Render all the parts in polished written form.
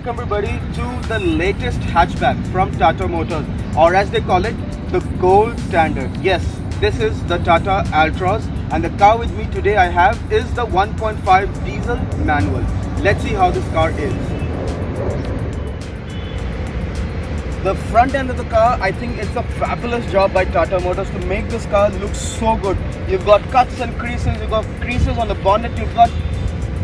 welcome everybody to the latest hatchback from Tata Motors, or as they call it, the gold standard. Yes, this is the Tata Altroz, and the car with me today I have is the 1.5 diesel manual. Let's see how this car is. The front end of the car, I think it's a fabulous job by Tata Motors to make this car look so good. You've got cuts and creases, you've got creases on the bonnet, you've got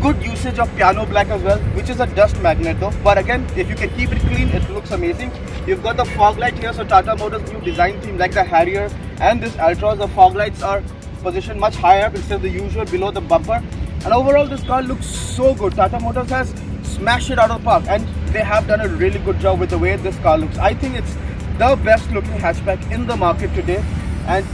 good usage of piano black as well, which is a dust magnet though. But again, if you can keep it clean, it looks amazing. You've got the fog light here, so Tata Motors new design theme like the Harrier and this Altroz, the fog lights are positioned much higher up instead of the usual below the bumper. And overall this car looks so good. Tata Motors has smashed it out of the park, and they have done a really good job with the way this car looks. I think it's the best looking hatchback in the market today, and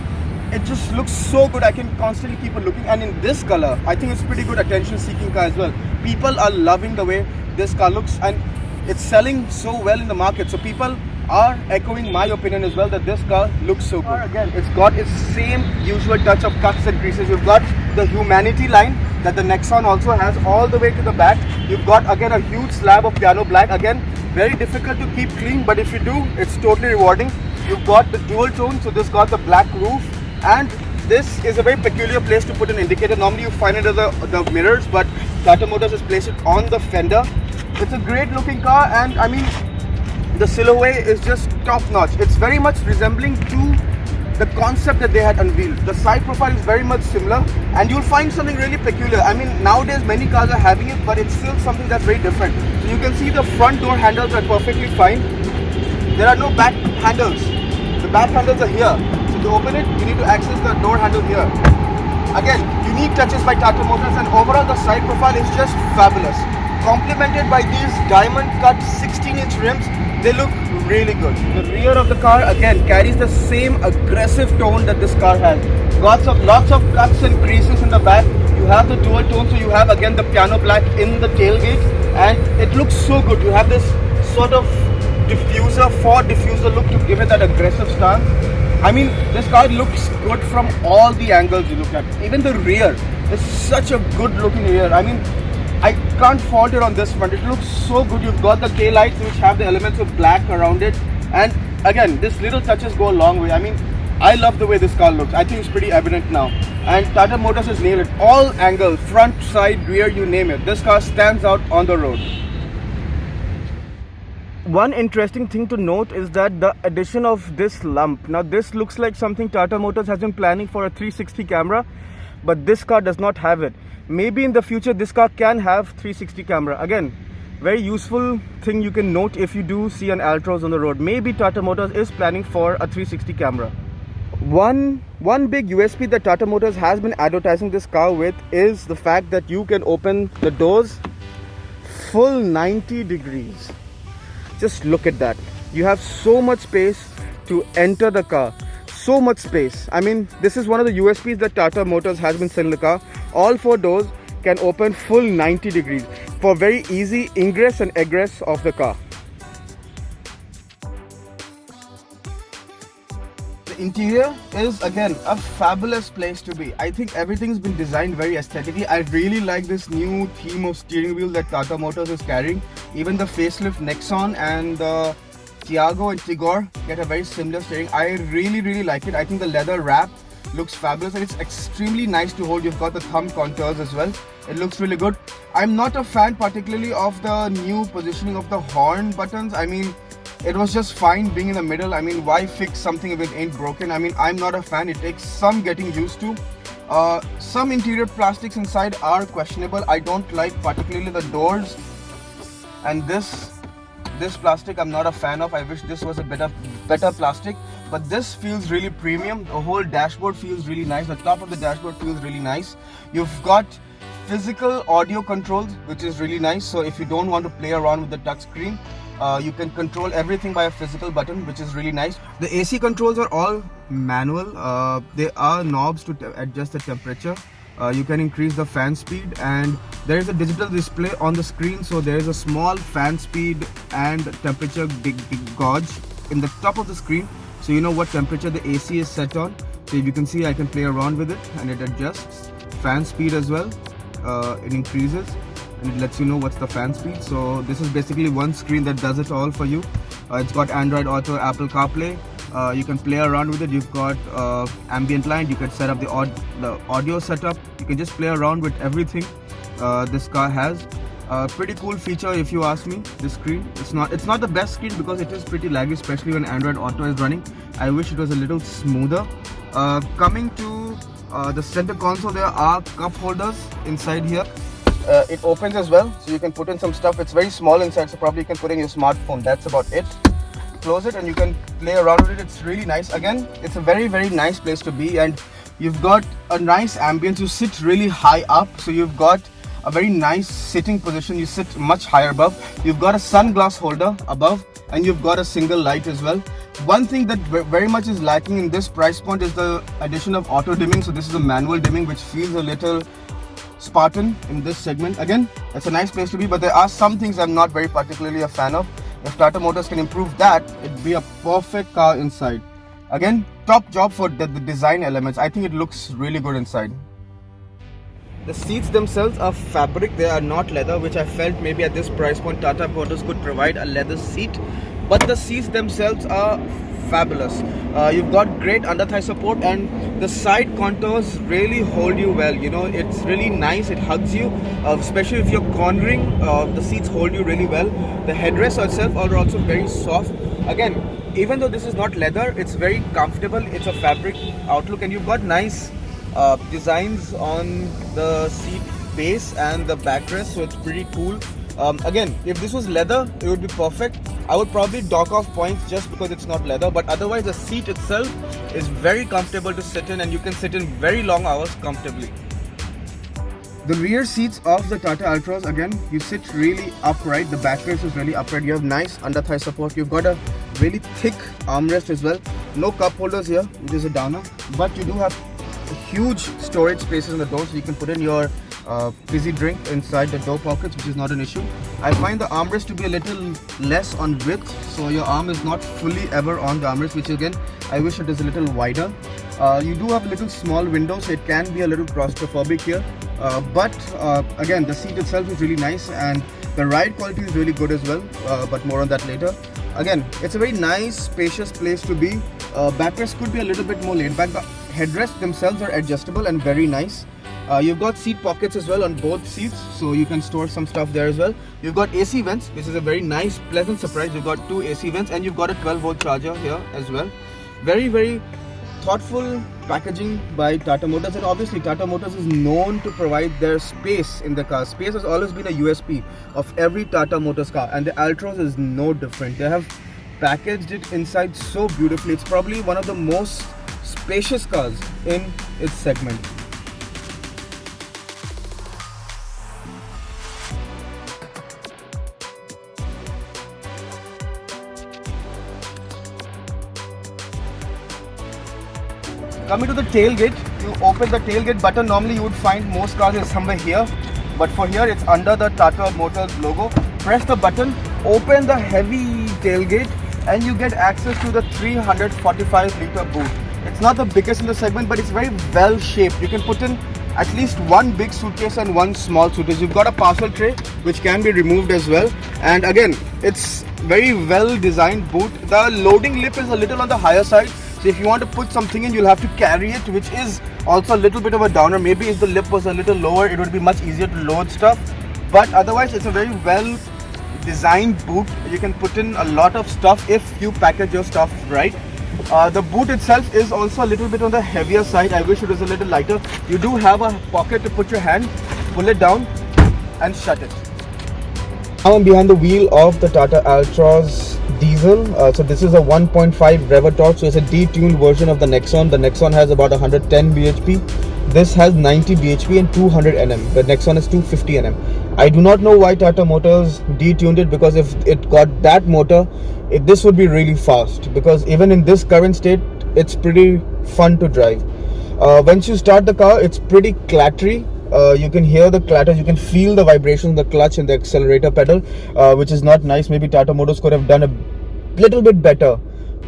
it just looks so good. I can constantly keep on looking, and in this color I think it's pretty good attention seeking car as well. People are loving the way this car looks, and it's selling so well in the market, so people are echoing my opinion as well that this car looks so good. Again, it's got its same usual touch of cuts and creases. You've got the Humanity line that the Nexon also has all the way to the back. You've got again a huge slab of piano black. Again, very difficult to keep clean, but if you do, it's totally rewarding. You've got the dual tone, so this got the black roof, and this is a very peculiar place to put an indicator. Normally you find it as the mirrors, but Tata Motors has placed it on the fender. It's a great looking car, and I mean the silhouette is just top notch. It's very much resembling to the concept that they had unveiled. The side profile is very much similar, and you'll find something really peculiar. I mean, nowadays many cars are having it, but it's still something that's very different. So you can see the front door handles are perfectly fine. There are no back handles. The back handles are here. So to open it, you need to access the door handle here. Again, unique touches by Tata Motors, and overall the side profile is just fabulous. Complemented by these diamond cut 16-inch rims, they look really good. The rear of the car again carries the same aggressive tone that this car has. Lots of cuts and creases in the back. You have the dual tone, so you have again the piano black in the tailgate, and it looks so good. You have this sort of Ford diffuser look to give it that aggressive stance. I mean, this car looks good from all the angles you look at. Even the rear is such a good looking rear. I mean, I can't fault it on this front. It looks so good. You've got the tail lights which have the elements of black around it, and again, these little touches go a long way. I mean, I love the way this car looks. I think it's pretty evident now, and Tata Motors has nailed it. All angles, front, side, rear, you name it. This car stands out on the road. One interesting thing to note is that the addition of this lump. Now this looks like something Tata Motors has been planning for a 360 camera, but this car does not have it. Maybe in the future this car can have 360 camera. Again, very useful thing you can note if you do see an Altroz on the road. Maybe Tata Motors is planning for a 360 camera. One big USP that Tata Motors has been advertising this car with is the fact that you can open the doors full 90 degrees. Just look at that. You have so much space to enter the car. So much space. I mean, this is one of the USPs that Tata Motors has been selling the car. All four doors can open full 90 degrees for very easy ingress and egress of the car. The interior is again a fabulous place to be. I think everything's been designed very aesthetically. I really like this new theme of steering wheel that Tata Motors is carrying. Even the facelift Nexon and the Tiago and Tigor get a very similar steering. I really like it. I think the leather wrap looks fabulous, and it's extremely nice to hold. You've got the thumb contours as well. It looks really good. I'm not a fan particularly of the new positioning of the horn buttons. I mean, it was just fine being in the middle. I mean, why fix something if it ain't broken? I mean, I'm not a fan. It takes some getting used to. Some interior plastics inside are questionable. I don't like particularly the doors, and this plastic I'm not a fan of. I wish this was a better plastic, but this feels really premium. The whole dashboard feels really nice. The top of the dashboard feels really nice. You've got physical audio controls, which is really nice. So if you don't want to play around with the touch screen, you can control everything by a physical button, which is really nice. The AC controls are all manual. There are knobs to adjust the temperature. You can increase the fan speed, and there is a digital display on the screen, so there is a small fan speed and temperature gauge in the top of the screen, so you know what temperature the AC is set on. So you can see I can play around with it, and it adjusts fan speed as well. It increases, and it lets you know what's the fan speed. So this is basically one screen that does it all for you. It's got Android Auto, Apple CarPlay. You can play around with it. You've got ambient light. You can set up the audio setup. You can just play around with everything this car has. Pretty cool feature if you ask me. This screen, it's not the best screen because it is pretty laggy, especially when Android Auto is running. I wish it was a little smoother. Coming to the center console, there are cup holders inside here. It opens as well, so you can put in some stuff. It's very small inside, so probably you can put in your smartphone. That's about it. Close it and you can play around with it. It's really nice. Again, it's a very nice place to be, and you've got a nice ambience. You sit really high up, so you've got a very nice sitting position. You sit much higher above. You've got a sunglass holder above, and you've got a single light as well. One thing that very much is lacking in this price point is the addition of auto dimming. So this is a manual dimming, which feels a little Spartan in this segment. Again, it's a nice place to be, but there are some things I'm not very particularly a fan of. If Tata Motors can improve that, it'd be a perfect car inside. Again, top job for the design elements. I think it looks really good inside. The seats themselves are fabric, they are not leather, which I felt maybe at this price point Tata Motors could provide a leather seat. But the seats themselves are fabulous. You've got great under thigh support, and the side contours really hold you well. You know, it's really nice. It hugs you, especially if you're cornering. The seats hold you really well. The headrests itself are also very soft. Again, even though this is not leather, it's very comfortable. It's a fabric outlook, and you've got nice designs on the seat base and the backrest, so it's pretty cool. Again, if this was leather, it would be perfect. I would probably dock off points just because it's not leather, but otherwise the seat itself is very comfortable to sit in, and you can sit in very long hours comfortably. The rear seats of the Tata Altroz, again, you sit really upright. The backrest is really upright. You have nice under thigh support. You've got a really thick armrest as well. No cup holders here, which is a downer, but you do have huge storage spaces in the door, so you can put in your fizzy drink inside the door pockets, which is not an issue. I find the armrest to be a little less on width, so your arm is not fully ever on the armrest, which again, I wish it is a little wider. You do have a little small window, so it can be a little claustrophobic here. But again, the seat itself is really nice, and the ride quality is really good as well, but more on that later. Again, it's a very nice, spacious place to be. Backrest could be a little bit more laid back. The headrests themselves are adjustable and very nice. You've got seat pockets as well on both seats, so you can store some stuff there as well. You've got AC vents, which is a very nice, pleasant surprise. You've got 2 AC vents, and you've got a 12-volt charger here as well. Very thoughtful packaging by Tata Motors, and obviously Tata Motors is known to provide their space in the car. Space has always been a USP of every Tata Motors car, and the Altroz is no different. They have packaged it inside so beautifully. It's probably one of the most spacious cars in its segment. Coming to the tailgate, you open the tailgate button. Normally you would find most cars is somewhere here, but for here it's under the Tata Motors logo. Press the button, open the heavy tailgate, and you get access to the 345 litre boot. It's not the biggest in the segment, but it's very well shaped. You can put in at least one big suitcase and one small suitcase. You've got a parcel tray which can be removed as well, and again, it's very well designed boot. The loading lip is a little on the higher side, so if you want to put something in, you'll have to carry it, which is also a little bit of a downer. Maybe if the lip was a little lower, it would be much easier to load stuff, but otherwise it's a very well designed boot. You can put in a lot of stuff if you package your stuff right. The boot itself is also a little bit on the heavier side. I wish it was a little lighter. You do have a pocket to put your hand, pull it down and shut it. Now I'm behind the wheel of the Tata Altroz diesel. So this is a 1.5 Revotorque, so it's a detuned version of the Nexon. The Nexon has about 110 bhp. This has 90 bhp and 200 Nm. The Nexon is 250 Nm. I do not know why Tata Motors detuned it, because if it got that motor, this would be really fast, because even in this current state, it's pretty fun to drive. Once you start the car, it's pretty clattery. You can hear the clatter, you can feel the vibration in the clutch and the accelerator pedal, which is not nice. Maybe Tata Motors could have done a little bit better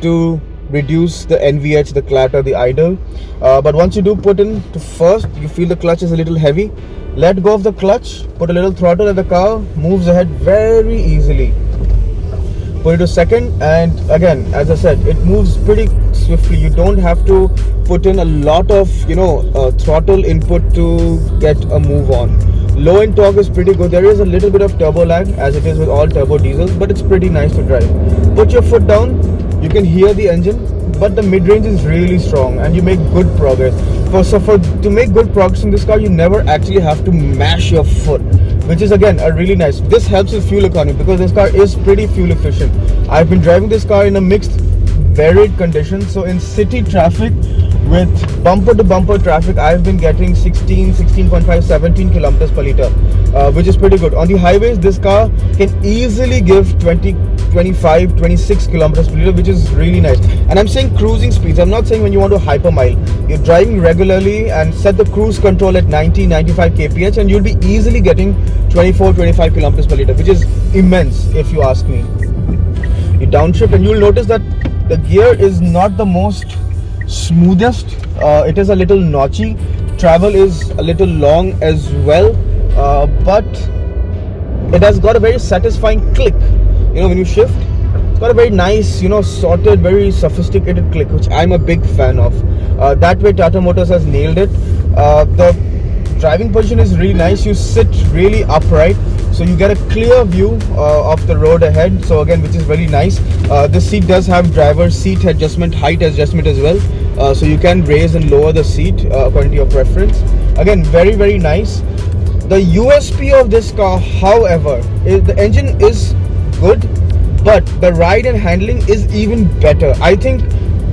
to reduce the NVH, the clatter, the idle. But once you do put in to first, you feel the clutch is a little heavy. Let go of the clutch, put a little throttle, and the car moves ahead very easily. Put it to second, and again, as I said, it moves pretty swiftly. You don't have to put in a lot of throttle input to get a move on. Low end torque is pretty good. There is a little bit of turbo lag, as it is with all turbo diesels, but it's pretty nice to drive. Put your foot down, you can hear the engine, but the mid-range is really strong and you make good progress. To make good progress in this car, you never actually have to mash your foot, which is again a really nice. This helps with fuel economy because this car is pretty fuel efficient. I've been driving this car in a mixed, varied condition. So in city traffic, with bumper to bumper traffic, I've been getting 16.5, 17 kilometers per liter, which is pretty good. On the highways, this car can easily give 20, 25, 26 kilometers per liter, which is really nice. And I'm saying cruising speeds. I'm not saying when you want to hypermile. You're driving regularly and set the cruise control at 90, 95 kph, and you'll be easily getting 24, 25 kilometers per liter, which is immense if you ask me. You downshift and you'll notice that the gear is not the most smoothest. It is a little notchy. Travel is a little long as well, but it has got a very satisfying click. When you shift, it's got a very nice, sorted, very sophisticated click, which I'm a big fan of. That way Tata Motors has nailed it. The driving position is really nice. You sit really upright, so you get a clear view of the road ahead. So again, which is very nice. This seat does have driver seat adjustment, height adjustment as well. So you can raise and lower the seat according to your preference. Again, very, very nice. The USP of this car, however, is the engine is good, but the ride and handling is even better. I think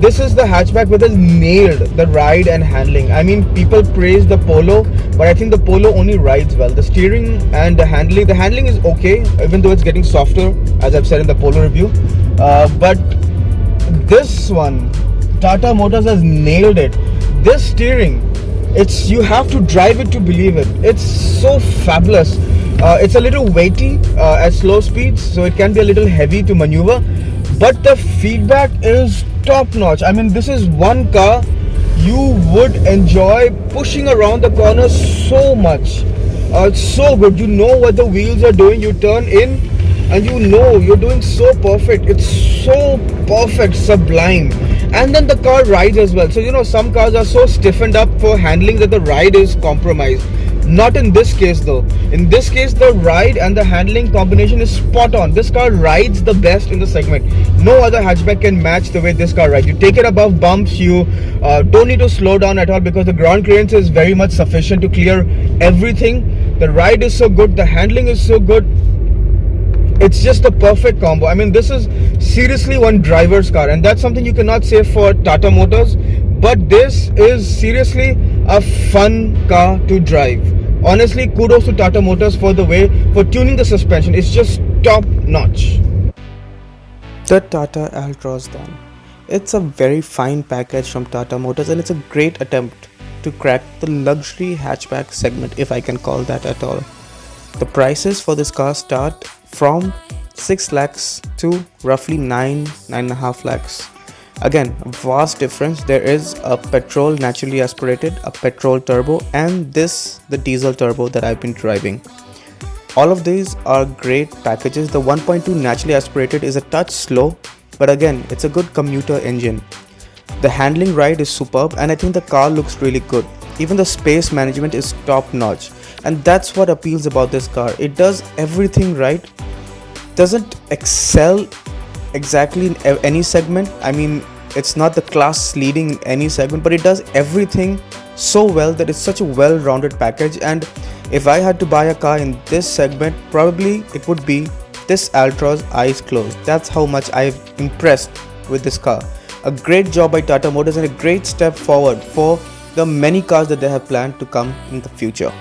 this is the hatchback which has nailed the ride and handling. I mean, people praise the Polo, but I think the Polo only rides well. The steering and the handling is okay, even though it's getting softer, as I've said in the Polo review. But this one, Tata Motors has nailed it. This steering, you have to drive it to believe it. It's so fabulous. It's a little weighty at slow speeds, so it can be a little heavy to maneuver, but the feedback is top notch. I mean, this is one car you would enjoy pushing around the corners so much. It's so good. You know what the wheels are doing. You turn in and you're doing so perfect. It's so perfect, sublime. And then the car rides as well. So some cars are so stiffened up for handling that the ride is compromised. Not in this case though. In this case, the ride and the handling combination is spot on. This car rides the best in the segment. No other hatchback can match the way this car rides. You take it above bumps, you don't need to slow down at all because the ground clearance is very much sufficient to clear everything. The ride is so good, the handling is so good. It's just a perfect combo. I mean, this is seriously one driver's car, and that's something you cannot say for Tata Motors. But this is seriously a fun car to drive. Honestly, kudos to Tata Motors for tuning the suspension. It's just top notch. The Tata Altroz then. It's a very fine package from Tata Motors, and it's a great attempt to crack the luxury hatchback segment, if I can call that at all. The prices for this car start from 6 lakhs to roughly 9.5 lakhs. Again, vast difference. There is a petrol naturally aspirated, a petrol turbo, and the diesel turbo that I've been driving. All of these are great packages. The 1.2 naturally aspirated is a touch slow, but again, it's a good commuter engine. The handling ride is superb, and I think the car looks really good. Even the space management is top notch, and that's what appeals about this car. It does everything right. Doesn't excel exactly in any segment. I mean, it's not the class leading in any segment, but it does everything so well that it's such a well-rounded package. And if I had to buy a car in this segment, probably it would be this Altroz eyes closed. That's how much I'm impressed with this car. A great job by Tata Motors and a great step forward for the many cars that they have planned to come in the future.